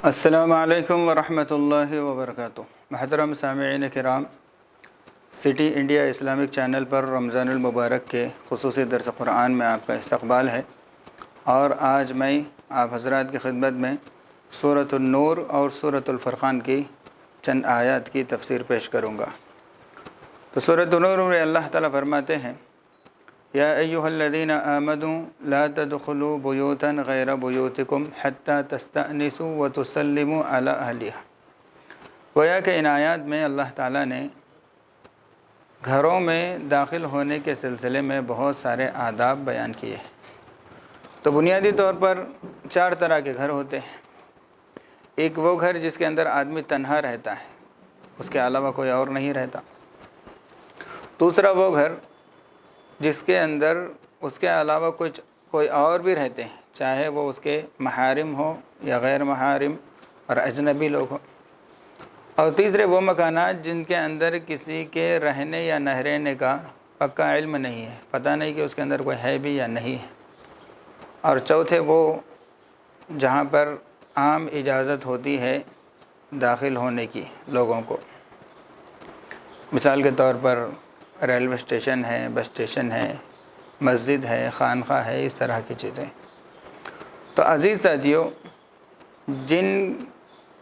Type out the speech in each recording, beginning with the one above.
السلام علیکم ورحمۃ اللہ وبرکاتہ۔ محترم سامعین کرام، سٹی انڈیا اسلامک چینل پر رمضان المبارک کے خصوصی درس قرآن میں آپ کا استقبال ہے، اور آج میں آپ حضرات کی خدمت میں سورۃ النور اور سورۃ الفرقان کی چند آیات کی تفسیر پیش کروں گا۔ تو سورۃ النور میں اللہ تعالیٰ فرماتے ہیں، یا ایھا الذین آمنوا لا تدخلوا بیوتا غیر بیوتکم حتی تستأنسوا وتسلموا علی اہلہا۔ گویا کہ ان آیات میں اللہ تعالیٰ نے گھروں میں داخل ہونے کے سلسلے میں بہت سارے آداب بیان کیے ہیں۔ تو بنیادی طور پر 4 طرح کے گھر ہوتے ہیں۔ ایک وہ گھر جس کے اندر آدمی تنہا رہتا ہے، اس کے علاوہ کوئی اور نہیں رہتا۔ دوسرا وہ گھر جس کے اندر اس کے علاوہ کوئی اور بھی رہتے ہیں، چاہے وہ اس کے محارم ہو یا غیر محارم اور اجنبی لوگ ہوں۔ اور تیسرے وہ مکانات جن کے اندر کسی کے رہنے یا نہ رہنے کا پکا علم نہیں ہے، پتہ نہیں کہ اس کے اندر کوئی ہے بھی یا نہیں ہے۔ اور چوتھے وہ جہاں پر عام اجازت ہوتی ہے داخل ہونے کی لوگوں کو، مثال کے طور پر ریلوے اسٹیشن ہے، بس اسٹیشن ہے، مسجد ہے، خانقاہ ہے، اس طرح کی چیزیں۔ تو عزیز ساتھیوں، جن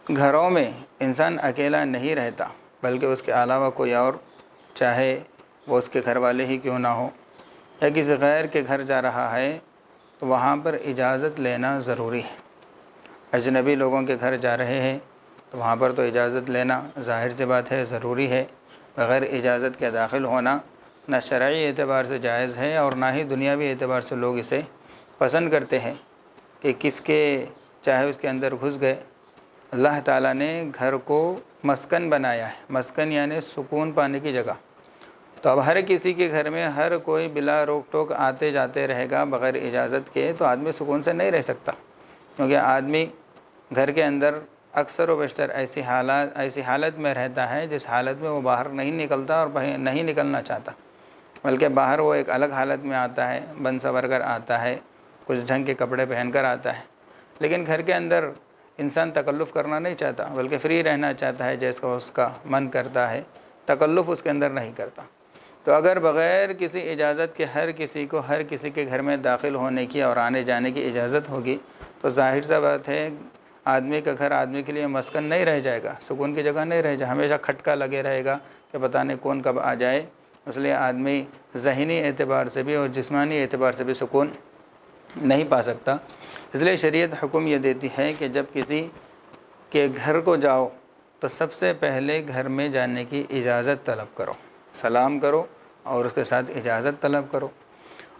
گھروں میں انسان اکیلا نہیں رہتا بلکہ اس کے علاوہ کوئی اور، چاہے وہ اس کے گھر والے ہی کیوں نہ ہو یا کسی غیر کے گھر جا رہا ہے، تو وہاں پر اجازت لینا ضروری ہے۔ اجنبی لوگوں کے گھر جا رہے ہیں تو وہاں پر تو اجازت لینا ظاہر سی بات ہے ضروری ہے۔ بغیر اجازت کے داخل ہونا نہ شرعی اعتبار سے جائز ہے اور نہ ہی دنیاوی اعتبار سے لوگ اسے پسند کرتے ہیں کہ کس کے چاہے اس کے اندر گھس گئے۔ اللہ تعالیٰ نے گھر کو مسکن بنایا ہے، مسکن یعنی سکون پانے کی جگہ۔ تو اب ہر کسی کے گھر میں ہر کوئی بلا روک ٹوک آتے جاتے رہے گا بغیر اجازت کے، تو آدمی سکون سے نہیں رہ سکتا، کیونکہ آدمی گھر کے اندر اکثر و بیشتر ایسی حالت میں رہتا ہے جس حالت میں وہ باہر نہیں نکلتا اور نہیں نکلنا چاہتا، بلکہ باہر وہ ایک الگ حالت میں آتا ہے، بن سنور کر آتا ہے، کچھ ڈھنگ کے کپڑے پہن کر آتا ہے۔ لیکن گھر کے اندر انسان تکلف کرنا نہیں چاہتا، بلکہ فری رہنا چاہتا ہے، جیسا اس کا من کرتا ہے، تکلف اس کے اندر نہیں کرتا۔ تو اگر بغیر کسی اجازت کے ہر کسی کے گھر میں داخل ہونے کی اور آنے جانے کی اجازت ہوگی، تو ظاہر سی بات ہے آدمی کا گھر آدمی کے لیے مسکن نہیں رہ جائے گا، سکون کی جگہ نہیں رہ جائے، ہمیشہ کھٹکا لگے رہے گا کہ پتہ نہیں کون کب آ جائے۔ اس لیے آدمی ذہنی اعتبار سے بھی اور جسمانی اعتبار سے بھی سکون نہیں پا سکتا۔ اس لیے شریعت حکم یہ دیتی ہے کہ جب کسی کے گھر کو جاؤ تو سب سے پہلے گھر میں جانے کی اجازت طلب کرو، سلام کرو اور اس کے ساتھ اجازت طلب کرو۔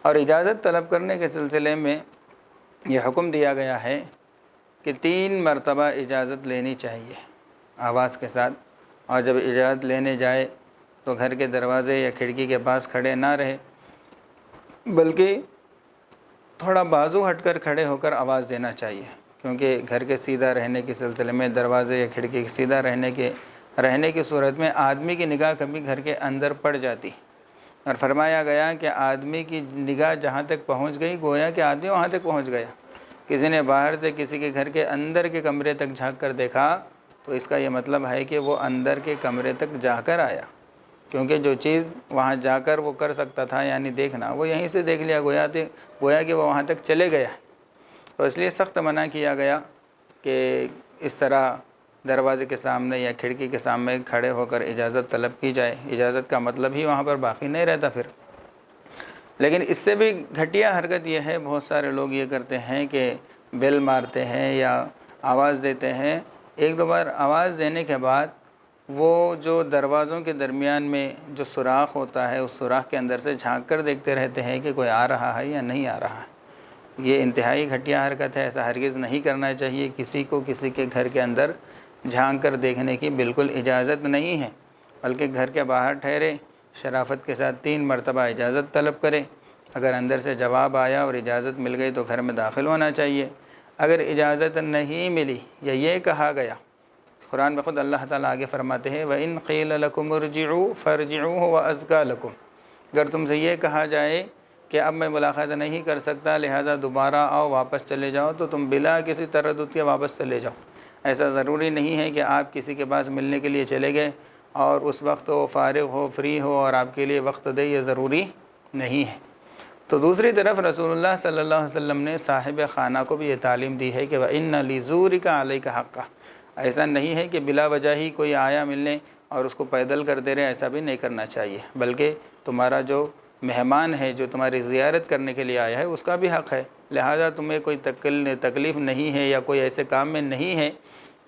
اور اجازت طلب کرنے کے سلسلے میں یہ حکم دیا گیا ہے کہ 3 مرتبہ اجازت لینی چاہیے آواز کے ساتھ، اور جب اجازت لینے جائے تو گھر کے دروازے یا کھڑکی کے پاس کھڑے نہ رہے، بلکہ تھوڑا بازو ہٹ کر کھڑے ہو کر آواز دینا چاہیے، کیونکہ گھر کے سیدھا رہنے کے سلسلے میں دروازے یا کھڑکی کے سیدھا رہنے کی صورت میں آدمی کی نگاہ کبھی گھر کے اندر پڑ جاتی، اور فرمایا گیا کہ آدمی کی نگاہ جہاں تک پہنچ گئی گویا کہ آدمی وہاں تک پہنچ گیا۔ کسی نے باہر سے کسی کے گھر کے اندر کے کمرے تک جھانک کر دیکھا تو اس کا یہ مطلب ہے کہ وہ اندر کے کمرے تک جا کر آیا، کیونکہ جو چیز وہاں جا کر وہ کر سکتا تھا یعنی دیکھنا، وہ یہیں سے دیکھ لیا، گویا کہ وہ وہاں تک چلے گیا۔ تو اس لیے سخت منع کیا گیا کہ اس طرح دروازے کے سامنے یا کھڑکی کے سامنے کھڑے ہو کر اجازت طلب کی جائے۔ اجازت کا مطلب ہی وہاں پر باقی نہیں رہتا پھر۔ لیکن اس سے بھی گھٹیا حرکت یہ ہے، بہت سارے لوگ یہ کرتے ہیں کہ بیل مارتے ہیں یا آواز دیتے ہیں، 1-2 بار آواز دینے کے بعد وہ جو دروازوں کے درمیان میں جو سوراخ ہوتا ہے اس سوراخ کے اندر سے جھانک کر دیکھتے رہتے ہیں کہ کوئی آ رہا ہے یا نہیں آ رہا ہے۔ یہ انتہائی گھٹیا حرکت ہے، ایسا ہرگز نہیں کرنا چاہیے۔ کسی کو کسی کے گھر کے اندر جھانک کر دیکھنے کی بالکل اجازت نہیں ہے، بلکہ گھر کے باہر ٹھہرے، شرافت کے ساتھ 3 مرتبہ اجازت طلب کرے۔ اگر اندر سے جواب آیا اور اجازت مل گئی تو گھر میں داخل ہونا چاہیے۔ اگر اجازت نہیں ملی یا یہ کہا گیا، قرآن میں خود اللہ تعالیٰ آگے فرماتے ہیں وَإِن قِيلَ لَكُمُ ارْجِعُوا فَارْجِعُوا هُوَ أَزْكَىٰ لَكُمْ، اگر تم سے یہ کہا جائے کہ اب میں ملاقات نہیں کر سکتا لہٰذا دوبارہ آؤ واپس چلے جاؤ، تو تم بلا کسی تردد کے واپس چلے جاؤ۔ ایسا ضروری نہیں ہے کہ آپ کسی کے پاس ملنے کے لیے چلے گئے اور اس وقت وہ فارغ ہو، فری ہو اور آپ کے لیے وقت دے، یہ ضروری نہیں ہے۔ تو دوسری طرف رسول اللہ صلی اللہ علیہ وسلم نے صاحب خانہ کو بھی یہ تعلیم دی ہے کہ وَإِنَّ لِزُورِكَ عَلَيْكَ حَقًّا، ایسا نہیں ہے کہ بلا وجہ ہی کوئی آیا ملنے اور اس کو پیدل کر دے رہے، ایسا بھی نہیں کرنا چاہیے، بلکہ تمہارا جو مہمان ہے جو تمہاری زیارت کرنے کے لیے آیا ہے اس کا بھی حق ہے، لہٰذا تمہیں کوئی تکلیف نہیں ہے یا کوئی ایسے کام میں نہیں ہے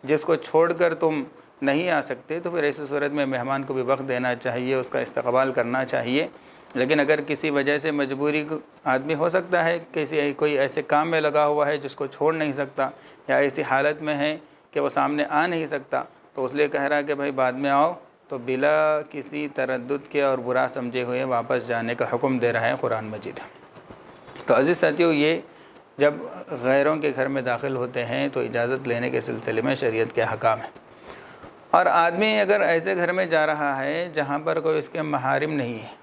جس کو چھوڑ کر تم نہیں آ سکتے، تو پھر ایسی صورت میں مہمان کو بھی وقت دینا چاہیے، اس کا استقبال کرنا چاہیے۔ لیکن اگر کسی وجہ سے مجبوری آدمی ہو سکتا ہے، کوئی ایسے کام میں لگا ہوا ہے جس کو چھوڑ نہیں سکتا، یا ایسی حالت میں ہے کہ وہ سامنے آ نہیں سکتا، تو اس لیے کہہ رہا ہے کہ بھائی بعد میں آؤ، تو بلا کسی تردد کے اور برا سمجھے ہوئے واپس جانے کا حکم دے رہا ہے قرآن مجید۔ تو عزیز ساتھیو، یہ جب غیروں کے گھر میں داخل ہوتے ہیں تو اجازت لینے کے سلسلے میں شریعت کے احکام ہیں، اور آدمی اگر ایسے گھر میں جا رہا ہے جہاں پر کوئی اس کے محارم نہیں ہے،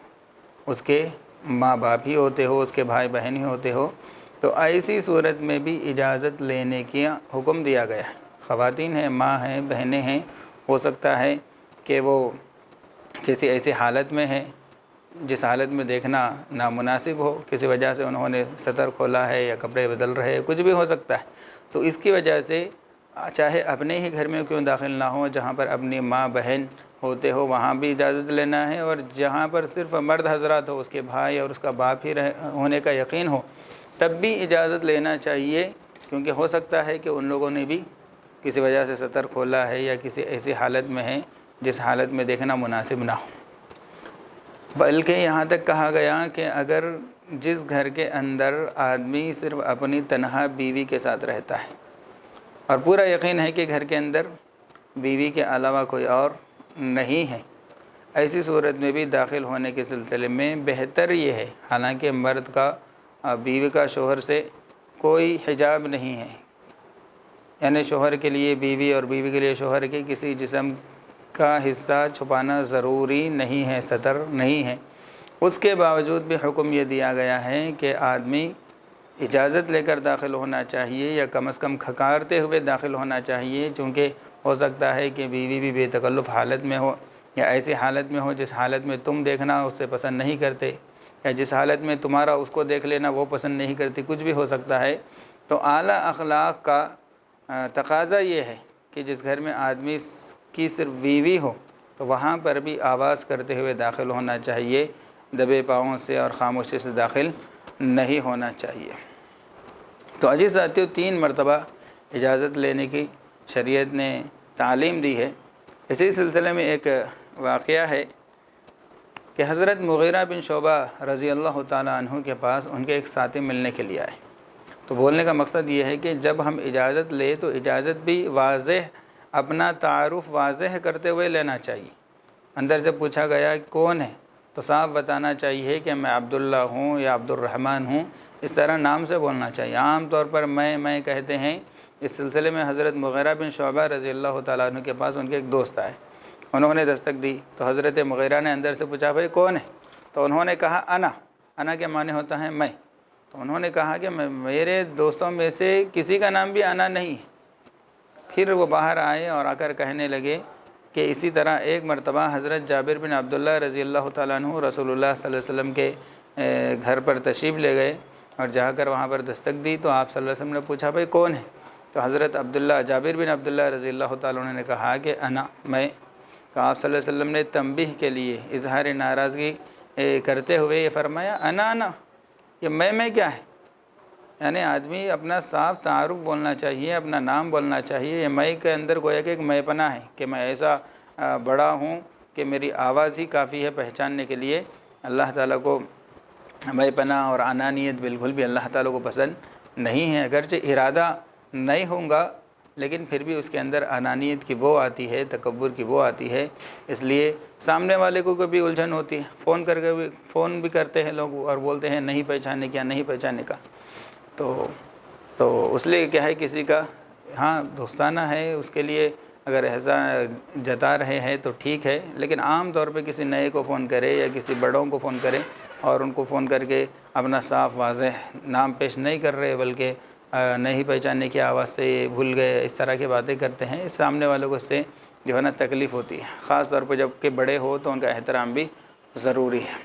اس کے ماں باپ ہی ہوتے ہو، اس کے بھائی بہن ہی ہوتے ہو، تو ایسی صورت میں بھی اجازت لینے کا حکم دیا گیا ہے۔ خواتین ہیں، ماں ہیں، بہنیں ہیں، ہو سکتا ہے کہ وہ کسی ایسی حالت میں ہیں جس حالت میں دیکھنا نامناسب ہو، کسی وجہ سے انہوں نے ستر کھولا ہے یا کپڑے بدل رہے ہیں، کچھ بھی ہو سکتا ہے، تو اس کی وجہ سے چاہے اپنے ہی گھر میں کیوں داخل نہ ہو، جہاں پر اپنی ماں بہن ہوتے ہو وہاں بھی اجازت لینا ہے، اور جہاں پر صرف مرد حضرات ہو، اس کے بھائی اور اس کا باپ ہی ہونے کا یقین ہو، تب بھی اجازت لینا چاہیے، کیونکہ ہو سکتا ہے کہ ان لوگوں نے بھی کسی وجہ سے ستر کھولا ہے یا کسی ایسی حالت میں ہے جس حالت میں دیکھنا مناسب نہ ہو۔ بلکہ یہاں تک کہا گیا کہ اگر جس گھر کے اندر آدمی صرف اپنی تنہا بیوی کے ساتھ رہتا ہے اور پورا یقین ہے کہ گھر کے اندر بیوی کے علاوہ کوئی اور نہیں ہے، ایسی صورت میں بھی داخل ہونے کے سلسلے میں بہتر یہ ہے، حالانکہ مرد کا بیوی کا شوہر سے کوئی حجاب نہیں ہے، یعنی شوہر کے لیے بیوی اور بیوی کے لیے شوہر کے کسی جسم کا حصہ چھپانا ضروری نہیں ہے، ستر نہیں ہے، اس کے باوجود بھی حکم یہ دیا گیا ہے کہ آدمی اجازت لے کر داخل ہونا چاہیے، یا کم از کم کھکارتے ہوئے داخل ہونا چاہیے، چونکہ ہو سکتا ہے کہ بیوی بھی بے تکلف حالت میں ہو، یا ایسی حالت میں ہو جس حالت میں تم دیکھنا اس سے پسند نہیں کرتے، یا جس حالت میں تمہارا اس کو دیکھ لینا وہ پسند نہیں کرتی، کچھ بھی ہو سکتا ہے۔ تو اعلیٰ اخلاق کا تقاضا یہ ہے کہ جس گھر میں آدمی کی صرف بیوی ہو تو وہاں پر بھی آواز کرتے ہوئے داخل ہونا چاہیے، دبے پاؤں سے اور خاموشی سے داخل نہیں ہونا چاہیے۔ تو عزیز ساتھیو، 3 مرتبہ اجازت لینے کی شریعت نے تعلیم دی ہے۔ اسی سلسلے میں ایک واقعہ ہے کہ حضرت مغیرہ بن شعبہ رضی اللہ تعالیٰ عنہ کے پاس ان کے ایک ساتھی ملنے کے لیے آئے۔ تو بولنے کا مقصد یہ ہے کہ جب ہم اجازت لیں تو اجازت بھی واضح، اپنا تعارف واضح کرتے ہوئے لینا چاہیے۔ اندر سے پوچھا گیا کون ہے تو صاف بتانا چاہیے کہ میں عبداللہ ہوں یا عبد الرحمن ہوں، اس طرح نام سے بولنا چاہیے۔ عام طور پر میں کہتے ہیں۔ اس سلسلے میں حضرت مغیرہ بن شعبہ رضی اللہ تعالیٰ عنہ کے پاس ان کے ایک دوست آئے، انہوں نے دستک دی تو حضرت مغیرہ نے اندر سے پوچھا بھائی کون ہے؟ تو انہوں نے کہا انا کے معنی ہوتا ہے میں۔ تو انہوں نے کہا کہ میرے دوستوں میں سے کسی کا نام بھی انا نہیں ہے۔ پھر وہ باہر آئے اور آ کر کہنے لگے کہ اسی طرح ایک مرتبہ حضرت جابر بن عبداللہ رضی اللہ تعالیٰ عنہ رسول اللہ صلی اللہ علیہ وسلم کے گھر پر تشریف لے گئے، اور جا کر وہاں پر دستک دی تو آپ صلی اللہ علیہ وسلم نے پوچھا بھائی کون ہے؟ تو حضرت جابر بن عبداللہ رضی اللہ تعالیٰ عنہ نے کہا کہ انا، میں۔ تو آپ صلی اللہ علیہ وسلم نے تنبیہ کے لیے اظہار ناراضگی کرتے ہوئے یہ فرمایا انا، یہ میں کیا ہے؟ یعنی آدمی اپنا صاف تعارف بولنا چاہیے، اپنا نام بولنا چاہیے۔ یہ میں کے اندر گویا کہ ایک میں پناہ ہے کہ میں ایسا بڑا ہوں کہ میری آواز ہی کافی ہے پہچاننے کے لیے۔ اللہ تعالیٰ کو میں پناہ اور انانیت بالکل بھی اللہ تعالیٰ کو پسند نہیں ہے، اگرچہ ارادہ نہیں ہوں گا لیکن پھر بھی اس کے اندر انانیت کی بو آتی ہے، تکبر کی بو آتی ہے۔ اس لیے سامنے والے کو کبھی الجھن ہوتی ہے، فون بھی کرتے ہیں لوگ اور بولتے ہیں نہیں پہچانے کا، نہیں پہچانے کا۔ تو اس لیے کیا ہے، کسی کا ہاں دوستانہ ہے، اس کے لیے اگر ایسا جتا رہے ہیں تو ٹھیک ہے، لیکن عام طور پہ کسی نئے کو فون کرے یا کسی بڑوں کو فون کرے اور ان کو فون کر کے اپنا صاف واضح نام پیش نہیں کر رہے، بلکہ نہیں پہچاننے کی آواز سے یہ بھول گئے، اس طرح کی باتیں کرتے ہیں، اس سامنے والوں کو اس سے جو ہے نا تکلیف ہوتی ہے، خاص طور پہ جب کہ بڑے ہو تو ان کا احترام بھی ضروری ہے۔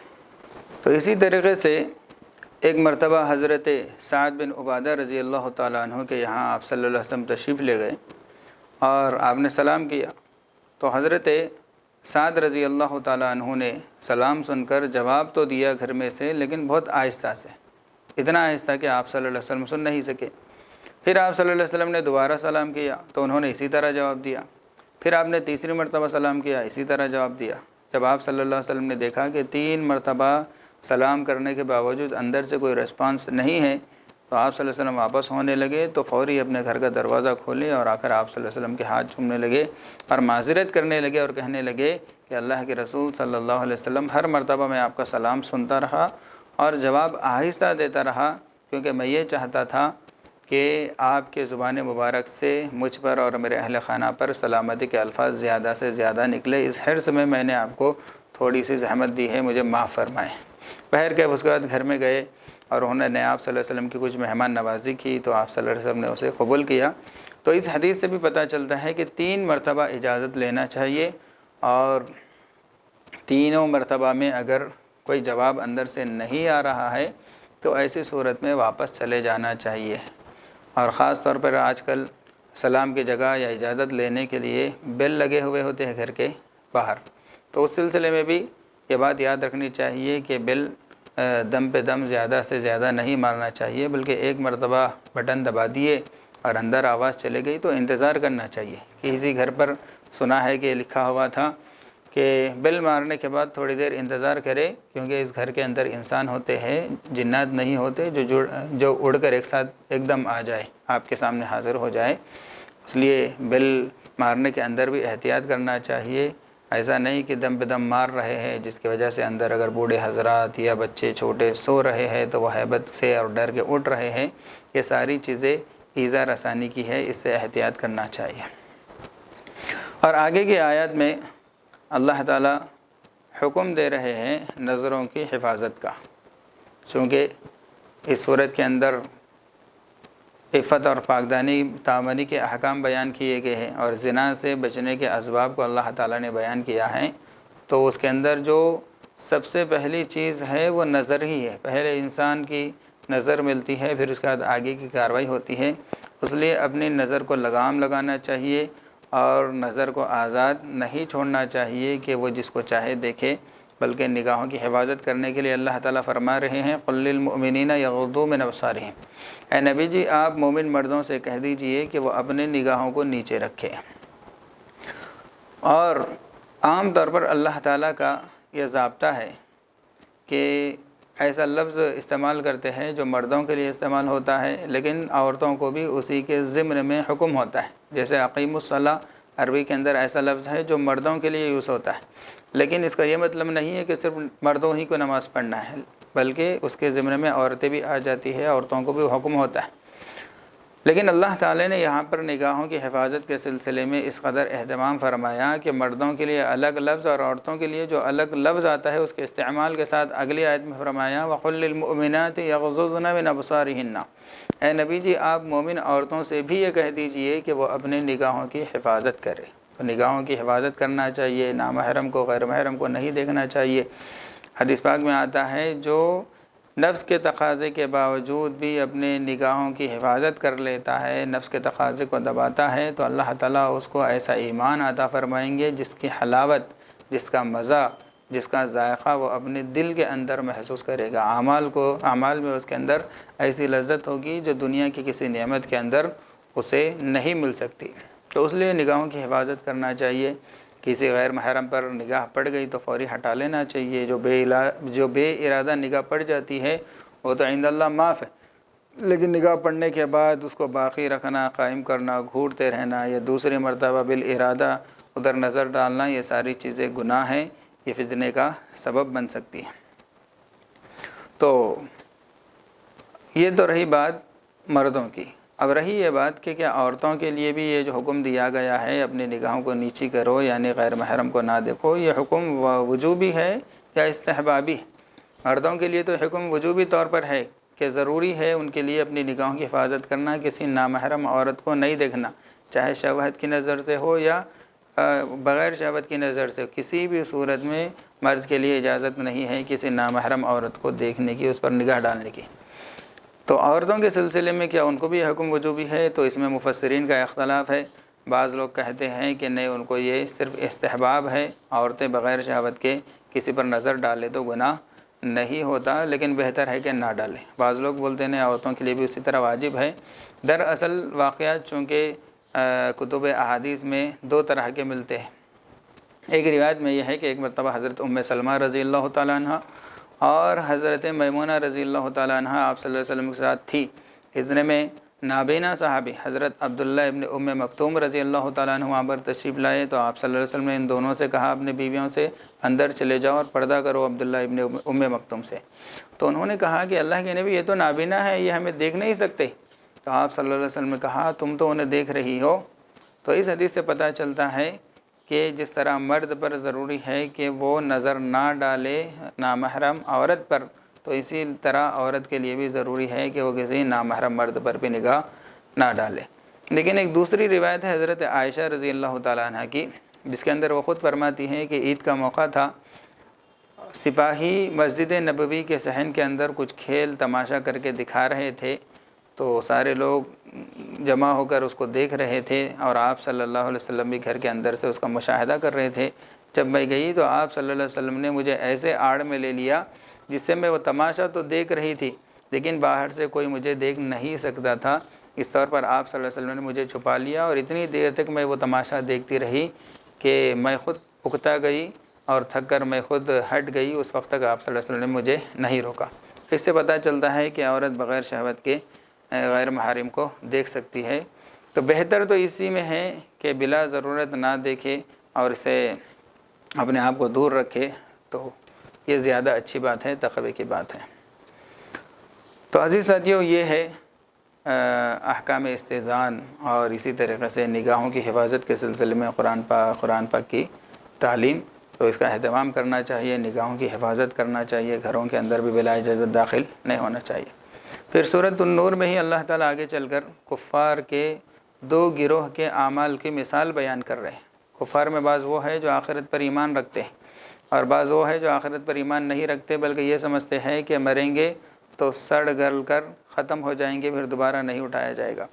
تو اسی طریقے سے ایک مرتبہ حضرت سعد بن عبادہ رضی اللہ تعالیٰ عنہ کے یہاں آپ صلی اللہ علیہ وسلم تشریف لے گئے اور آپ نے سلام کیا، تو حضرت سعد رضی اللہ تعالیٰ عنہ نے سلام سن کر جواب تو دیا گھر میں سے، لیکن بہت آہستہ سے، اتنا آہستہ کہ آپ صلی اللہ علیہ وسلم سن نہیں سکے۔ پھر آپ صلی اللہ علیہ وسلم نے دوبارہ سلام کیا تو انہوں نے اسی طرح جواب دیا، پھر آپ نے تیسری مرتبہ سلام کیا، اسی طرح جواب دیا۔ جب آپ صلی اللہ علیہ وسلم نے دیکھا کہ 3 مرتبہ سلام کرنے کے باوجود اندر سے کوئی رسپانس نہیں ہے، تو آپ صلی اللہ علیہ وسلم واپس ہونے لگے، تو فوری اپنے گھر کا دروازہ کھولے اور آ کر آپ صلی اللہ علیہ وسلم کے ہاتھ چومنے لگے اور معذرت کرنے لگے اور کہنے لگے کہ اللہ کے رسول صلی اللہ علیہ وسلم، ہر مرتبہ میں آپ کا سلام سنتا رہا اور جواب آہستہ دیتا رہا، کیونکہ میں یہ چاہتا تھا کہ آپ کے زبان مبارک سے مجھ پر اور میرے اہل خانہ پر سلامتی کے الفاظ زیادہ سے زیادہ نکلے، اس حرص میں نے آپ کو تھوڑی سی زحمت دی ہے، مجھے معاف فرمائیں۔ بہر کہ اس کے بعد گھر میں گئے اور انہوں نے آپ صلی اللہ علیہ وسلم کی کچھ مہمان نوازی کی، تو آپ صلی اللہ علیہ وسلم نے اسے قبول کیا۔ تو اس حدیث سے بھی پتہ چلتا ہے کہ 3 مرتبہ اجازت لینا چاہیے، اور تینوں مرتبہ میں اگر کوئی جواب اندر سے نہیں آ رہا ہے تو ایسی صورت میں واپس چلے جانا چاہیے۔ اور خاص طور پر آج کل سلام کی جگہ یا اجازت لینے کے لیے بیل لگے ہوئے ہوتے ہیں گھر کے باہر، تو اس سلسلے میں بھی یہ بات یاد رکھنی چاہیے کہ بیل دم پہ دم زیادہ سے زیادہ نہیں مارنا چاہیے، بلکہ ایک مرتبہ بٹن دبا دیے اور اندر آواز چلے گئی تو انتظار کرنا چاہیے۔ کسی گھر پر سنا ہے کہ لکھا ہوا تھا کہ بیل مارنے کے بعد تھوڑی دیر انتظار کرے، کیونکہ اس گھر کے اندر انسان ہوتے ہیں، جنات نہیں ہوتے جو اڑ کر ایک دم آ جائے، آپ کے سامنے حاضر ہو جائے، اس لیے بیل مارنے کے اندر بھی احتیاط کرنا چاہیے۔ ایسا نہیں کہ دم بے دم مار رہے ہیں، جس کی وجہ سے اندر اگر بوڑھے حضرات یا بچے چھوٹے سو رہے ہیں تو وہ ہیبت سے اور ڈر کے اٹھ رہے ہیں، یہ ساری چیزیں ایذا رسانی کی ہے، اس سے احتیاط کرنا چاہیے۔ اور آگے کی آیات میں اللہ تعالیٰ حکم دے رہے ہیں نظروں کی حفاظت کا، چونکہ اس صورت کے اندر عفت اور پاکدانی تعاملی کے احکام بیان کیے گئے ہیں، اور زنا سے بچنے کے اسباب کو اللہ تعالیٰ نے بیان کیا ہے، تو اس کے اندر جو سب سے پہلی چیز ہے وہ نظر ہی ہے۔ پہلے انسان کی نظر ملتی ہے، پھر اس کے بعد آگے کی کارروائی ہوتی ہے، اس لیے اپنی نظر کو لگام لگانا چاہیے اور نظر کو آزاد نہیں چھوڑنا چاہیے کہ وہ جس کو چاہے دیکھے، بلکہ نگاہوں کی حفاظت کرنے کے لیے اللہ تعالیٰ فرما رہے ہیں قُل لِّلْمُؤْمِنِينَ يَغُضُّوا مِنْ أَبْصَارِهِمْ، اے نبی جی آپ مومن مردوں سے کہہ دیجئے کہ وہ اپنے نگاہوں کو نیچے رکھے۔ اور عام طور پر اللہ تعالیٰ کا یہ ضابطہ ہے کہ ایسا لفظ استعمال کرتے ہیں جو مردوں کے لیے استعمال ہوتا ہے، لیکن عورتوں کو بھی اسی کے ضمن میں حکم ہوتا ہے۔ جیسے اقیم الصلاۃ عربی کے اندر ایسا لفظ ہے جو مردوں کے لیے یوز ہوتا ہے، لیکن اس کا یہ مطلب نہیں ہے کہ صرف مردوں ہی کو نماز پڑھنا ہے، بلکہ اس کے ضمن میں عورتیں بھی آ جاتی ہے، عورتوں کو بھی حکم ہوتا ہے۔ لیکن اللہ تعالی نے یہاں پر نگاہوں کی حفاظت کے سلسلے میں اس قدر اہتمام فرمایا کہ مردوں کے لیے الگ لفظ اور عورتوں کے لیے جو الگ لفظ آتا ہے اس کے استعمال کے ساتھ اگلی آیت میں فرمایا وَقُلْ لِلْمُؤْمِنَاتِ يَغْضُضْنَ مِنْ أَبْصَارِهِنَّ، اے نبی جی آپ مومن عورتوں سے بھی یہ کہہ دیجئے کہ وہ اپنے نگاہوں کی حفاظت کرے۔ تو نگاہوں کی حفاظت کرنا چاہیے، نامحرم کو غیر محرم کو نہیں دیکھنا چاہیے۔ حدیث پاک میں آتا ہے جو نفس کے تقاضے کے باوجود بھی اپنے نگاہوں کی حفاظت کر لیتا ہے، نفس کے تقاضے کو دباتا ہے، تو اللہ تعالیٰ اس کو ایسا ایمان عطا فرمائیں گے جس کی حلاوت، جس کا مزہ، جس کا ذائقہ وہ اپنے دل کے اندر محسوس کرے گا۔ اعمال میں اس کے اندر ایسی لذت ہوگی جو دنیا کی کسی نعمت کے اندر اسے نہیں مل سکتی۔ تو اس لیے نگاہوں کی حفاظت کرنا چاہیے۔ کسی غیر محرم پر نگاہ پڑ گئی تو فوری ہٹا لینا چاہیے۔ جو بے ارادہ نگاہ پڑ جاتی ہے وہ تو عند اللہ معاف ہے، لیکن نگاہ پڑنے کے بعد اس کو باقی رکھنا، قائم کرنا، گھورتے رہنا یا دوسری مرتبہ بالارادہ ادھر نظر ڈالنا، یہ ساری چیزیں گناہ ہیں، یہ فتنے کا سبب بن سکتی ہے۔ تو یہ تو رہی بات مردوں کی۔ اب رہی یہ بات کہ کیا عورتوں کے لیے بھی یہ جو حکم دیا گیا ہے اپنی نگاہوں کو نیچی کرو، یعنی غیر محرم کو نہ دیکھو، یہ حکم وجوبی ہے یا استحبابی؟ مردوں کے لیے تو حکم وجوبی طور پر ہے کہ ضروری ہے ان کے لیے اپنی نگاہوں کی حفاظت کرنا، کسی نامحرم عورت کو نہیں دیکھنا، چاہے شہوت کی نظر سے ہو یا بغیر شہوت کی نظر سے، کسی بھی صورت میں مرد کے لیے اجازت نہیں ہے کسی نامحرم عورت کو دیکھنے کی، اس پر نگاہ ڈالنے کی۔ تو عورتوں کے سلسلے میں کیا ان کو بھی حکم وجوبی ہے؟ تو اس میں مفسرین کا اختلاف ہے۔ بعض لوگ کہتے ہیں کہ نہیں، ان کو یہ صرف استحباب ہے، عورتیں بغیر شہوت کے کسی پر نظر ڈالے تو گناہ نہیں ہوتا، لیکن بہتر ہے کہ نہ ڈالیں۔ بعض لوگ بولتے ہیں عورتوں کے لیے بھی اسی طرح واجب ہے۔ دراصل واقعات چونکہ کتب احادیث میں دو طرح کے ملتے ہیں۔ ایک روایت میں یہ ہے کہ ایک مرتبہ حضرت ام سلمہ رضی اللہ تعالیٰ عنہ اور حضرت میمونہ رضی اللہ تعالیٰ عنہ آپ صلی اللہ علیہ وسلم کے ساتھ تھی۔ اتنے میں نابینا صحابی حضرت عبداللہ ابن ام مکتوم رضی اللہ تعالیٰ عنہ وہاں پر تشریف لائے، تو آپ صلی اللہ علیہ وسلم نے ان دونوں سے کہا اپنی بیویوں سے اندر چلے جاؤ اور پردہ کرو عبداللہ ابن ام مکتوم سے۔ تو انہوں نے کہا کہ اللہ کے نبی، یہ تو نابینا ہے، یہ ہمیں دیکھ نہیں سکتے۔ تو آپ صلی اللہ علیہ وسلم نے کہا تم تو انہیں دیکھ رہی ہو۔ تو اس حدیث سے پتہ چلتا ہے کہ جس طرح مرد پر ضروری ہے کہ وہ نظر نہ ڈالے نامحرم عورت پر، تو اسی طرح عورت کے لیے بھی ضروری ہے کہ وہ کسی نامحرم مرد پر بھی نگاہ نہ ڈالے۔ لیکن ایک دوسری روایت ہے حضرت عائشہ رضی اللہ تعالیٰ عنہ کی، جس کے اندر وہ خود فرماتی ہیں کہ عید کا موقع تھا، سپاہی مسجد نبوی کے صحن کے اندر کچھ کھیل تماشا کر کے دکھا رہے تھے، تو سارے لوگ جمع ہو کر اس کو دیکھ رہے تھے اور آپ صلی اللہ علیہ وسلم بھی گھر کے اندر سے اس کا مشاہدہ کر رہے تھے۔ جب میں گئی تو آپ صلی اللہ علیہ وسلم نے مجھے ایسے آڑ میں لے لیا جس سے میں وہ تماشا تو دیکھ رہی تھی لیکن باہر سے کوئی مجھے دیکھ نہیں سکتا تھا۔ اس طور پر آپ صلی اللہ علیہ وسلم نے مجھے چھپا لیا اور اتنی دیر تک میں وہ تماشا دیکھتی رہی کہ میں خود اکتا گئی اور تھک کر میں خود ہٹ گئی۔ اس وقت تک آپ صلی اللہ علیہ وسلم نے مجھے نہیں روکا۔ اس سے پتہ چلتا ہے کہ عورت بغیر شہوت کے غیر محارم کو دیکھ سکتی ہے۔ تو بہتر تو اسی میں ہے کہ بلا ضرورت نہ دیکھے اور اسے اپنے آپ کو دور رکھے، تو یہ زیادہ اچھی بات ہے، تقوی کی بات ہے۔ تو عزیز ساتھیوں، یہ ہے احکام استئذان اور اسی طریقے سے نگاہوں کی حفاظت کے سلسلے میں قرآن پاک کی تعلیم۔ تو اس کا اہتمام کرنا چاہیے، نگاہوں کی حفاظت کرنا چاہیے، گھروں کے اندر بھی بلا اجازت داخل نہیں ہونا چاہیے۔ پھر سورۃ النور میں ہی اللہ تعالیٰ آگے چل کر کفار کے دو گروہ کے اعمال کی مثال بیان کر رہے ہیں۔ کفار میں بعض وہ ہے جو آخرت پر ایمان رکھتے ہیں اور بعض وہ ہے جو آخرت پر ایمان نہیں رکھتے، بلکہ یہ سمجھتے ہیں کہ مریں گے تو سڑ گل کر ختم ہو جائیں گے، پھر دوبارہ نہیں اٹھایا جائے گا۔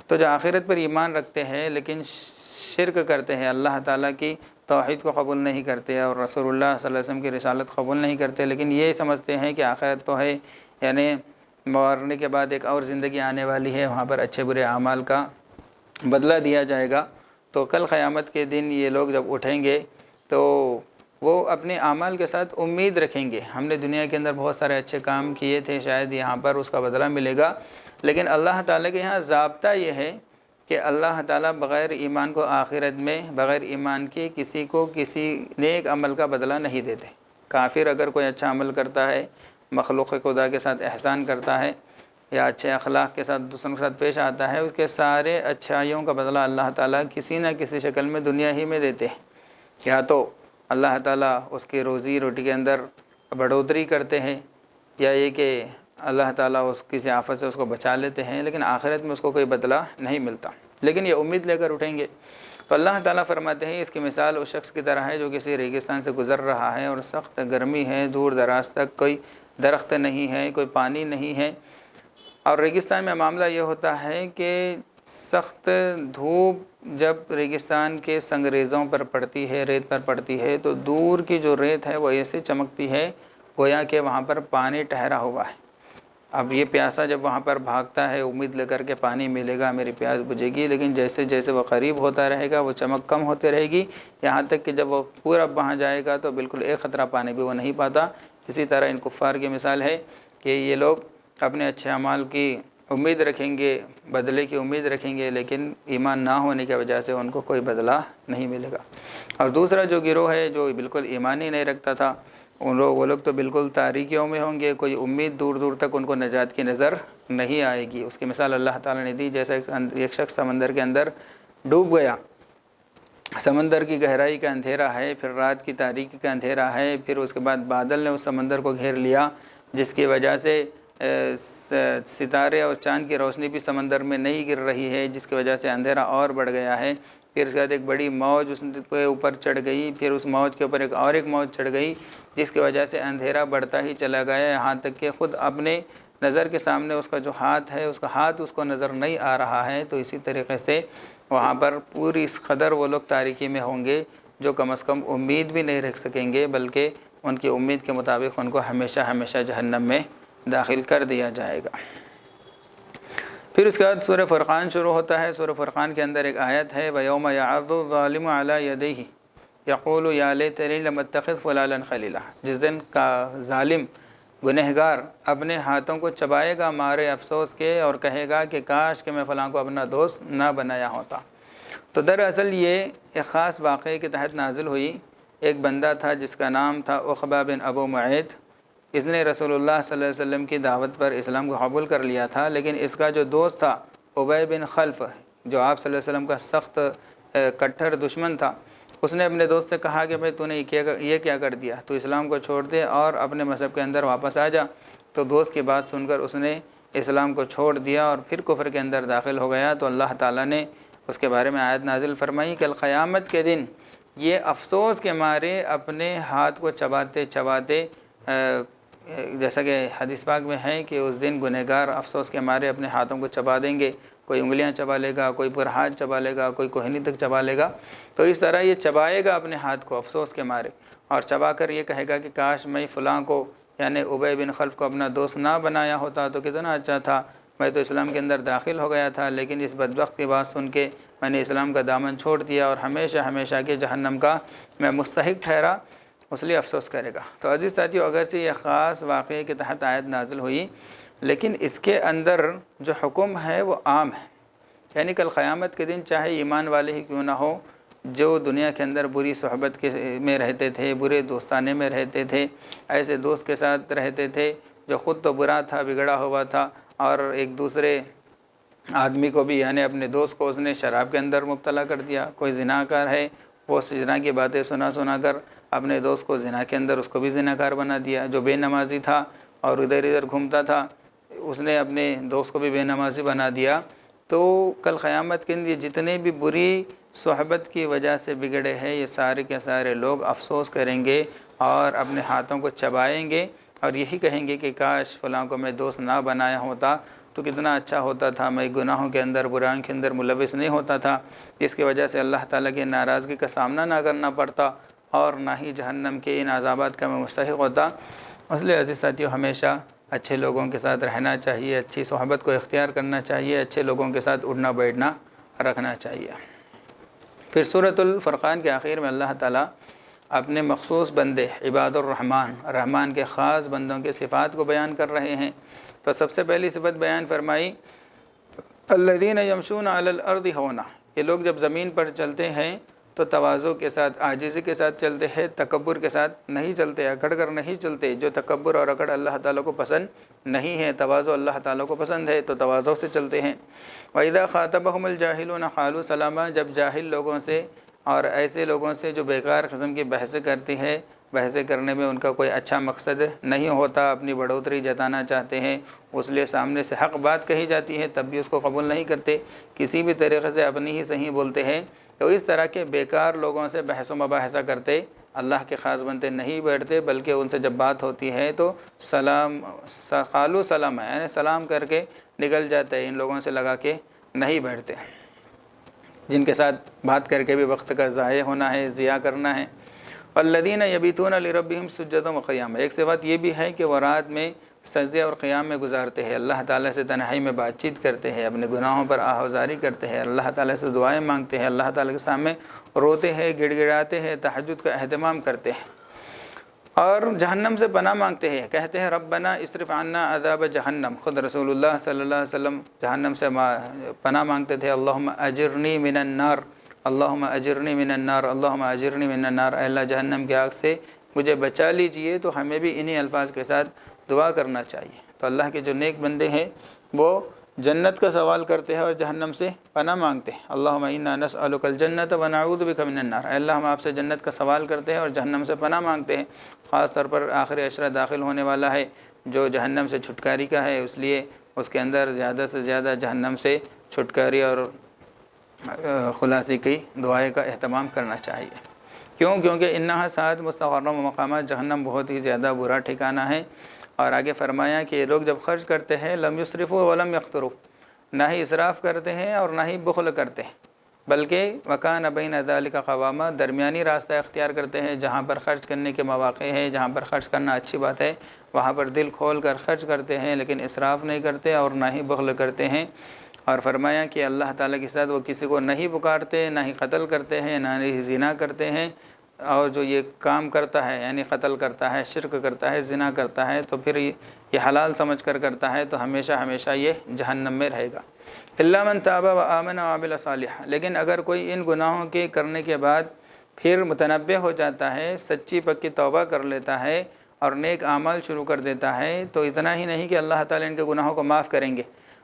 تو جو آخرت پر ایمان رکھتے ہیں لیکن شرک کرتے ہیں، اللہ تعالیٰ کی توحید کو قبول نہیں کرتے اور رسول اللہ صلی اللہ علیہ وسلم کی رسالت قبول نہیں کرتے، لیکن یہ سمجھتے ہیں کہ آخرت تو ہے، یعنی مرنے کے بعد ایک اور زندگی آنے والی ہے، وہاں پر اچھے برے اعمال کا بدلہ دیا جائے گا۔ تو کل قیامت کے دن یہ لوگ جب اٹھیں گے تو وہ اپنے اعمال کے ساتھ امید رکھیں گے، ہم نے دنیا کے اندر بہت سارے اچھے کام کیے تھے، شاید یہاں پر اس کا بدلہ ملے گا۔ لیکن اللہ تعالیٰ کے یہاں ضابطہ یہ ہے کہ اللہ تعالیٰ بغیر ایمان کو آخرت میں بغیر ایمان کے کسی کو کسی نیک عمل کا بدلہ نہیں دیتے۔ کافر اگر کوئی اچھا عمل کرتا ہے، مخلوق خدا کے ساتھ احسان کرتا ہے یا اچھے اخلاق کے ساتھ دوسروں کے ساتھ پیش آتا ہے، اس کے سارے اچھائیوں کا بدلہ اللہ تعالیٰ کسی نہ کسی شکل میں دنیا ہی میں دیتے ہیں۔ یا تو اللہ تعالیٰ اس کی روزی روٹی کے اندر بڑھوتری کرتے ہیں، یا یہ کہ اللہ تعالیٰ اس کسی آفت سے اس کو بچا لیتے ہیں، لیکن آخرت میں اس کو کوئی بدلہ نہیں ملتا، لیکن یہ امید لے کر اٹھیں گے۔ تو اللہ تعالیٰ فرماتے ہیں اس کی مثال اس شخص کی طرح ہے جو کسی ریگستان سے گزر رہا ہے اور سخت گرمی ہے، دور دراز تک کوئی درخت نہیں ہے، کوئی پانی نہیں ہے۔ اور ریگستان میں معاملہ یہ ہوتا ہے کہ سخت دھوپ جب ریگستان کے سنگریزوں پر پڑتی ہے، ریت پر پڑتی ہے، تو دور کی جو ریت ہے وہ ایسے چمکتی ہے گویا کہ وہاں پر پانی ٹھہرا ہوا ہے۔ اب یہ پیاسا جب وہاں پر بھاگتا ہے امید لے کر کے پانی ملے گا، میری پیاس بجھے گی، لیکن جیسے جیسے وہ قریب ہوتا رہے گا وہ چمک کم ہوتے رہے گی، یہاں تک کہ جب وہ پورا وہاں جائے گا تو بالکل ایک قطرہ پانی بھی وہ نہیں پاتا۔ اسی طرح ان کفار کی مثال ہے کہ یہ لوگ اپنے اچھے اعمال کی امید رکھیں گے، بدلے کی امید رکھیں گے، لیکن ایمان نہ ہونے کی وجہ سے ان کو کوئی بدلہ نہیں ملے گا۔ اور دوسرا جو گروہ ہے جو بالکل ایمان ہی نہیں رکھتا تھا، وہ لوگ تو بالکل تاریکیوں میں ہوں گے، کوئی امید دور دور تک ان کو نجات کی نظر نہیں آئے گی۔ اس کی مثال اللہ تعالیٰ نے دی، جیسے ایک شخص سمندر کے اندر ڈوب گیا سمندر کی گہرائی کا اندھیرا ہے، پھر رات کی تاریکی کا اندھیرا ہے، پھر اس کے بعد بادل نے اس سمندر کو گھیر لیا جس کی وجہ سے ستارے اور چاند کی روشنی بھی سمندر میں نہیں گر رہی ہے، جس کی وجہ سے اندھیرا اور بڑھ گیا ہے۔ پھر اس کے بعد ایک بڑی موج اس کے اوپر چڑھ گئی، پھر اس موج کے اوپر ایک موج چڑھ گئی جس کی وجہ سے اندھیرا بڑھتا ہی چلا گیا، یہاں تک کہ خود اپنے نظر کے سامنے اس کا جو ہاتھ ہے، اس کا ہاتھ اس کو نظر نہیں آ رہا ہے۔ تو اسی طریقے سے وہاں پر پوری اس قدر وہ لوگ تاریکی میں ہوں گے جو کم از کم امید بھی نہیں رکھ سکیں گے، بلکہ ان کی امید کے مطابق ان کو ہمیشہ ہمیشہ جہنم میں داخل کر دیا جائے گا۔ پھر اس کے بعد سورہ فرقان شروع ہوتا ہے۔ سورہ فرقان کے اندر ایک آیت ہے وَيَوْمَ يَعَضُّ الظَّالِمُ عَلَى يَدَيْهِ يَقُولُ يَا لَيْتَنِي لَمْ أَتَّخِذْ فُلَانًا خَلِيلًا، جس دن کا ظالم گنہگار اپنے ہاتھوں کو چبائے گا مارے افسوس کے اور کہے گا کہ کاش کہ میں فلاں کو اپنا دوست نہ بنایا ہوتا۔ تو دراصل یہ ایک خاص واقعے کے تحت نازل ہوئی۔ ایک بندہ تھا جس کا نام تھا عقبہ بن ابو معیط، اس نے رسول اللہ صلی اللہ علیہ وسلم کی دعوت پر اسلام کو قبول کر لیا تھا، لیکن اس کا جو دوست تھا ابی بن خلف، جو آپ صلی اللہ علیہ وسلم کا سخت کٹھر دشمن تھا، اس نے اپنے دوست سے کہا کہ بھائی تو نے یہ کیا کر دیا، تو اسلام کو چھوڑ دے اور اپنے مذہب کے اندر واپس آ جا۔ تو دوست کی بات سن کر اس نے اسلام کو چھوڑ دیا اور پھر کفر کے اندر داخل ہو گیا۔ تو اللہ تعالیٰ نے اس کے بارے میں آیت نازل فرمائی کہ قیامت کے دن یہ افسوس کے مارے اپنے ہاتھ کو چباتے چباتے، جیسا کہ حدیث پاک میں ہے کہ اس دن گنہگار افسوس کے مارے اپنے ہاتھوں کو چبا دیں گے، کوئی انگلیاں چبا لے گا، کوئی پورا ہاتھ چبا لے گا، کوئی کوہنی تک چبا لے گا۔ تو اس طرح یہ چبائے گا اپنے ہاتھ کو افسوس کے مارے، اور چبا کر یہ کہے گا کہ کاش میں فلاں کو یعنی ابی بن خلف کو اپنا دوست نہ بنایا ہوتا تو کتنا اچھا تھا، میں تو اسلام کے اندر داخل ہو گیا تھا، لیکن اس بدبخت کی بات سن کے میں نے اسلام کا دامن چھوڑ دیا اور ہمیشہ ہمیشہ کے جہنم کا میں مستحق ٹھہرا، اس لیے افسوس کرے گا۔ تو عزیز ساتھیو، اگرچہ یہ خاص واقعے کے تحت آیت نازل ہوئی، لیکن اس کے اندر جو حکم ہے وہ عام ہے، یعنی کل قیامت کے دن چاہے ایمان والے ہی کیوں نہ ہو، جو دنیا کے اندر بری صحبت میں رہتے تھے، برے دوستانے میں رہتے تھے، ایسے دوست کے ساتھ رہتے تھے جو خود تو برا تھا، بگڑا ہوا تھا، اور ایک دوسرے آدمی کو بھی یعنی اپنے دوست کو اس نے شراب کے اندر مبتلا کر دیا، کوئی زناکار ہے وہ زنا کی باتیں سنا کر اپنے دوست کو زنا کے اندر اس کو بھی زناکار بنا دیا، جو بے نمازی تھا اور ادھر ادھر گھومتا تھا اس نے اپنے دوست کو بھی بے نمازی بنا دیا۔ تو کل قیامت کے دن یہ جتنے بھی بری صحبت کی وجہ سے بگڑے ہیں، یہ سارے کے سارے لوگ افسوس کریں گے اور اپنے ہاتھوں کو چبائیں گے اور یہی کہیں گے کہ کاش فلاں کو میں دوست نہ بنایا ہوتا تو کتنا اچھا ہوتا تھا، میں گناہوں کے اندر برائیوں کے اندر ملوث نہیں ہوتا تھا، جس کی وجہ سے اللہ تعالیٰ کی ناراضگی کا سامنا نہ کرنا پڑتا اور نہ ہی جہنم کے ان عذابات کا میں مستحق ہوتا۔ اس لیے عزیز ساتھیو، ہمیشہ اچھے لوگوں کے ساتھ رہنا چاہیے، اچھی صحبت کو اختیار کرنا چاہیے، اچھے لوگوں کے ساتھ اٹھنا بیٹھنا رکھنا چاہیے۔ پھر سورۃ الفرقان کے آخر میں اللہ تعالیٰ اپنے مخصوص بندے عباد الرحمن، رحمان کے خاص بندوں کے صفات کو بیان کر رہے ہیں۔ تو سب سے پہلی صفت بیان فرمائی الذین یمشون علی الارض ہونا، یہ لوگ جب زمین پر چلتے ہیں تو تواضع کے ساتھ، عاجزی کے ساتھ چلتے ہیں، تکبر کے ساتھ نہیں چلتے، اکڑ کر نہیں چلتے۔ جو تکبر اور اکڑ اللہ تعالیٰ کو پسند نہیں ہے، تواضع اللہ تعالیٰ کو پسند ہے، تو تواضع سے چلتے ہیں۔ وَإِذَا خَاطَبَهُمُ الْجَاهِلُونَ قَالُوا سَلَامًا، جب جاہل لوگوں سے اور ایسے لوگوں سے جو بیکار قسم کی بحثیں کرتی ہے، بحثیں کرنے میں ان کا کوئی اچھا مقصد نہیں ہوتا، اپنی بڑھوتری جتانا چاہتے ہیں، اس لیے سامنے سے حق بات کہی جاتی ہے تب بھی اس کو قبول نہیں کرتے، کسی بھی طریقے سے اپنی ہی صحیح بولتے ہیں۔ تو اس طرح کے بیکار لوگوں سے بحث و مباحثہ کرتے اللہ کے خاص بنتے نہیں بیٹھتے، بلکہ ان سے جب بات ہوتی ہے تو قالوا سلاما، یعنی سلام کر کے نکل جاتے ہیں، ان لوگوں سے لگا کے نہیں بیٹھتے جن کے ساتھ بات کر کے بھی وقت کا ضائع ہونا ہے، ضیاع کرنا ہے۔ والذین یبیتون لربہم سجدا وقیاما، ایک سے بات یہ بھی ہے کہ وہ رات میں سجدے اور قیام میں گزارتے ہیں، اللہ تعالیٰ سے تنہائی میں بات چیت کرتے ہیں، اپنے گناہوں پر آہوازاری کرتے ہیں، اللہ تعالیٰ سے دعائیں مانگتے ہیں، اللہ تعالیٰ کے سامنے روتے ہیں، گڑ گڑاتے ہیں، تہجد کا اہتمام کرتے ہیں اور جہنم سے پناہ مانگتے ہیں، کہتے ہیں ربنا اصرف عنا عذاب جہنم۔ خود رسول اللہ صلی اللہ علیہ وسلم جہنم سے پناہ مانگتے تھے، اللہم اجرنی من النار، اللہم اجرنی من النار، اللہم اجرنی من النار، اے اللہ جہنم کی آگ سے مجھے بچا لیجئے۔ تو ہمیں بھی انہی الفاظ کے ساتھ دعا کرنا چاہیے۔ تو اللہ کے جو نیک بندے ہیں وہ جنت کا سوال کرتے ہیں اور جہنم سے پناہ مانگتے ہیں۔ اللہم انا نسألک الجنۃ و نعوذ بک من النار، اے اللہ ہم آپ سے جنت کا سوال کرتے ہیں اور جہنم سے پناہ مانگتے ہیں۔ خاص طور پر آخری عشرہ داخل ہونے والا ہے جو جہنم سے چھٹکاری کا ہے، اس لیے اس کے اندر زیادہ سے زیادہ جہنم سے چھٹکاری اور خلاصی کی دعائیں کا اہتمام کرنا چاہیے۔ کیونکہ انہا ساعت مستقر و مقامات، جہنم بہت ہی زیادہ برا ٹھکانہ ہے۔ اور آگے فرمایا کہ یہ لوگ جب خرچ کرتے ہیں لم یسرفوا ولم یقتروا، نہ ہی اسراف کرتے ہیں اور نہ ہی بخل کرتے ہیں، بلکہ وکان بین ذلک قواما، درمیانی راستہ اختیار کرتے ہیں۔ جہاں پر خرچ کرنے کے مواقع ہے، جہاں پر خرچ کرنا اچھی بات ہے، وہاں پر دل کھول کر خرچ کرتے ہیں، لیکن اسراف نہیں کرتے اور نہ ہی بخل کرتے ہیں۔ اور فرمایا کہ اللہ تعالیٰ کے ساتھ وہ کسی کو نہیں پکارتے، نہ ہی قتل کرتے ہیں، نہ ہی زنا کرتے ہیں۔ اور جو یہ کام کرتا ہے یعنی قتل کرتا ہے، شرک کرتا ہے، زنا کرتا ہے، تو پھر یہ حلال سمجھ کر کرتا ہے تو ہمیشہ ہمیشہ یہ جہنم میں رہے گا۔ الا من تاب و آمن و عمل صالحا، لیکن اگر کوئی ان گناہوں کے کرنے کے بعد پھر متنبہ ہو جاتا ہے، سچی پکی توبہ کر لیتا ہے اور نیک اعمال شروع کر دیتا ہے، تو اتنا ہی نہیں کہ اللہ تعالیٰ ان کے گناہوں کو معاف کریں گے،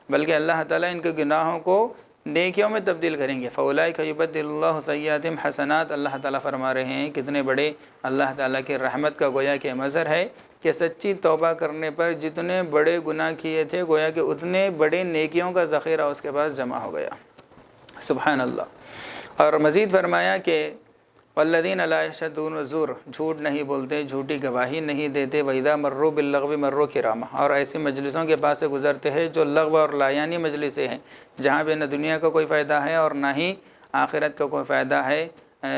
بلکہ اللہ تعالیٰ ان کے گناہوں کو نیکیوں میں تبدیل کریں گے۔ فَأُولَئِكَ يُبَدِّلُ اللَّهُ سَيِّئَاتِهِمْ حَسَنَات، اللہ تعالیٰ فرما رہے ہیں کتنے بڑے اللہ تعالیٰ کی رحمت کا گویا کہ مظہر ہے کہ سچی توبہ کرنے پر جتنے بڑے گناہ کیے تھے گویا کہ اتنے بڑے نیکیوں کا ذخیرہ اس کے پاس جمع ہو گیا۔ سبحان اللہ۔ اور مزید فرمایا کہ والذین لا یشهدون الزور، جھوٹ نہیں بولتے، جھوٹی گواہی نہیں دیتے، وَإِذَا مَرُّوا بِاللَّغْوِ مَرُّوا كِرَامًا، اور ایسی مجلسوں کے پاس سے گزرتے ہیں جو لغو اور لایانی مجلسیں ہیں، جہاں پہ نہ دنیا کا کوئی فائدہ ہے اور نہ ہی آخرت کا کوئی فائدہ ہے۔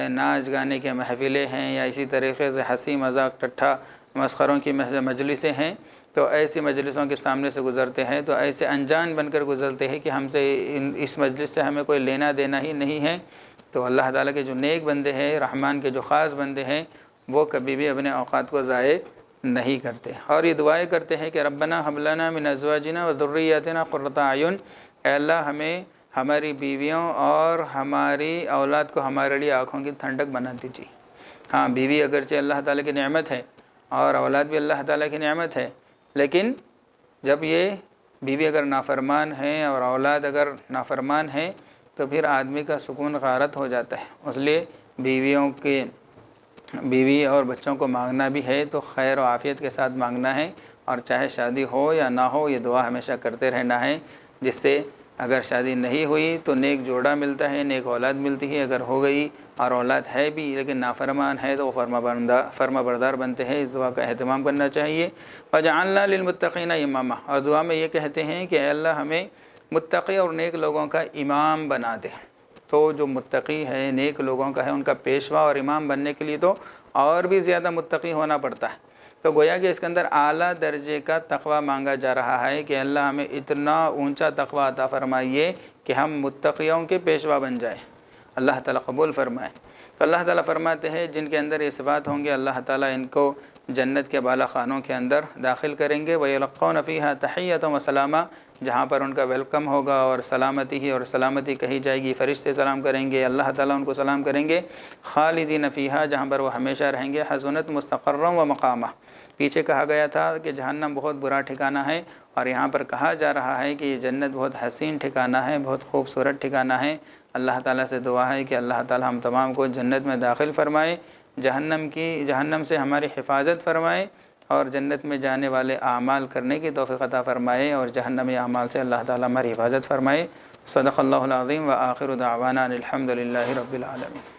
ناچ گانے کے محفلیں ہیں یا اسی طریقے سے ہنسی مذاق ٹٹھا مسخروں کی مجلسیں ہیں، تو ایسی مجلسوں کے سامنے سے گزرتے ہیں تو ایسے انجان بن کر گزرتے ہیں کہ ہم سے اس مجلس سے ہمیں کوئی لینا دینا ہی نہیں ہے۔ تو اللہ تعالیٰ کے جو نیک بندے ہیں، رحمان کے جو خاص بندے ہیں، وہ کبھی بھی اپنے اوقات کو ضائع نہیں کرتے، اور یہ دعائیں کرتے ہیں کہ ربنا هب لنا من ازواجنا و ذریاتنا قرۃ اعین، اے اللہ ہمیں ہماری بیویوں اور ہماری اولاد کو ہمارے لیے آنکھوں کی ٹھنڈک بنا دیجیے۔ ہاں، بیوی اگرچہ اللہ تعالیٰ کی نعمت ہے اور اولاد بھی اللہ تعالیٰ کی نعمت ہے، لیکن جب یہ بیوی اگر نافرمان ہے اور اولاد اگر نافرمان ہے تو پھر آدمی کا سکون غارت ہو جاتا ہے۔ اس لیے بیوی اور بچوں کو مانگنا بھی ہے تو خیر و عافیت کے ساتھ مانگنا ہے، اور چاہے شادی ہو یا نہ ہو یہ دعا ہمیشہ کرتے رہنا ہے، جس سے اگر شادی نہیں ہوئی تو نیک جوڑا ملتا ہے، نیک اولاد ملتی ہے، اگر ہو گئی اور اولاد ہے بھی لیکن نافرمان ہے تو وہ فرما بردار بنتے ہیں۔ اس دعا کا اہتمام کرنا چاہیے۔ وَجَعَلْنَا لِلْمُتَّقِينَ إِمَامًا، اور دعا میں یہ کہتے ہیں کہ اے اللہ ہمیں متقی اور نیک لوگوں کا امام بنا دے۔ تو جو متقی ہے، نیک لوگوں کا ہے، ان کا پیشوا اور امام بننے کے لیے تو اور بھی زیادہ متقی ہونا پڑتا ہے۔ تو گویا کہ اس کے اندر اعلیٰ درجے کا تقوی مانگا جا رہا ہے کہ اللہ ہمیں اتنا اونچا تقوی عطا فرمائیے کہ ہم متقیوں کے پیشوا بن جائیں، اللہ تعالیٰ قبول فرمائے۔ تو اللہ تعالیٰ فرماتے ہیں جن کے اندر یہ صفات ہوں گے اللہ تعالیٰ ان کو جنت کے بالا خانوں کے اندر داخل کریں گے۔ وَيَلْقَوْنَ فِيهَا تَحِيَّةً وَسَلَامًا، جہاں پر ان کا ویلکم ہوگا اور سلامتی ہی اور سلامتی کہی جائے گی، فرشتے سلام کریں گے، اللہ تعالیٰ ان کو سلام کریں گے۔ خالدین فیہا، جہاں پر وہ ہمیشہ رہیں گے۔ حسنت مستقرا و مقامہ، پیچھے کہا گیا تھا کہ جہنم بہت برا ٹھکانہ ہے، اور یہاں پر کہا جا رہا ہے کہ یہ جنت بہت حسین ٹھکانہ ہے، بہت خوبصورت ٹھکانہ ہے۔ اللہ تعالیٰ سے دعا ہے کہ اللہ تعالیٰ ہم تمام کو جنت میں داخل فرمائے، جہنم سے ہماری حفاظت فرمائے، اور جنت میں جانے والے اعمال کرنے کی توفیق عطا فرمائے، اور جہنمی اعمال سے اللہ تعالیٰ ہماری حفاظت فرمائے۔ صدق اللہ العظیم و آخر دعوانا الحمد للہ رب العالمین۔